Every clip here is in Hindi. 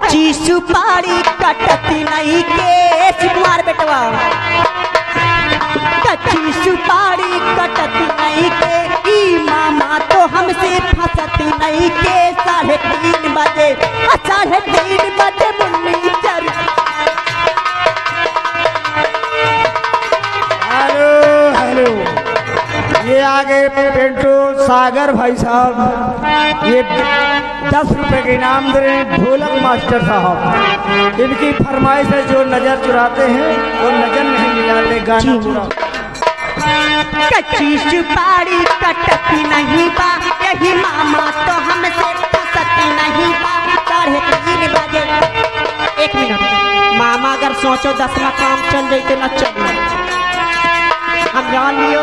कच्ची सुपारी कटती नहीं के कुमार बेटवा, कच्ची सुपारी कटती नहीं के ई मामा तो हमसे फंसती नहीं के। 3:30 बजे 3:30 बजे मुन्नी चर। हेलो हेलो, ये आगे पिंटू सागर भाई साहब, ये 10 रुपए के इनाम दे रहे हैं ढोलक मास्टर साहब। इनकी फरमाइश है जो नजर चुराते हैं वो नजर नहीं मिलाते, गाना चुरा। कच्ची सुपारी कटती नहीं बा, यही मामा तो हमसे फंसती नहीं बा। 3:30 बजे 1 मिनट मामा अगर सोचो 10 में काम चल जाते न चल, हम जान लियो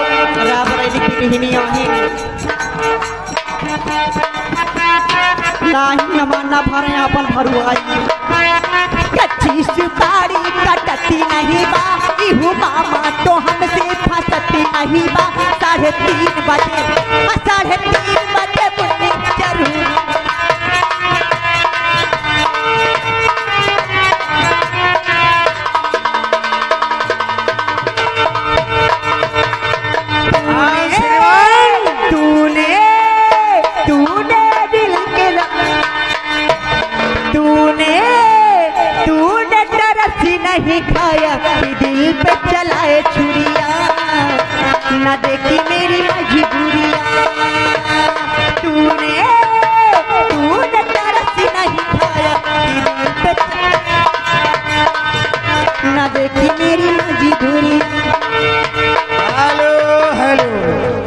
नहीं हमारा भरे अपन भरुआई। कच्ची सुपारी कटती नहीं बा, इहू मामा तो हमसे फंसती नहीं बा। 3:30 बजे 3:30 बजे मुन्नी जरूर। नहीं खाया कि दिल पे चलाए छुरिया, न देखी मेरी मजबूरिया। तूने तरस नहीं खाया कि दिल पे न देखी मेरी मजबूरिया। हेलो हेलो,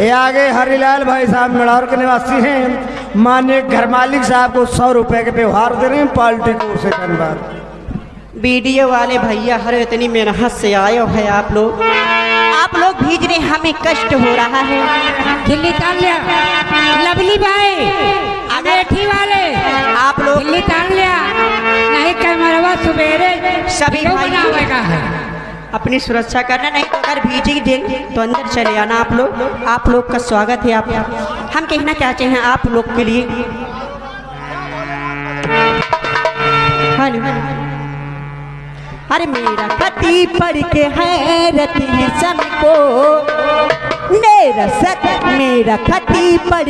ये आगे हरिलाल भाई साहब मिलार के निवासी हैं, माननीय घर मालिक साहब को 100 रुपए के व्यवहार दे रहे हैं पार्टी को से धन्यवाद। वीडियो वाले भैया हर इतनी मेहनत से आए है, आप लोग भेज रहे, हमें कष्ट हो रहा है। दिल्ली तान लिया लवली भाई, अमेठी वाले आप लोग दिल्ली तान लिया, नहीं कैमरवा सवेरे सभी भाई है। अपनी सुरक्षा करना, नहीं तो अगर भेजी देंगे तो अंदर चले आना। आप लोग का स्वागत है। आप हम कहना चाहते हैं आप लोग के लिए। अरे मेरा पति पढ़ के हैरत है सबको, मेरा पति पढ़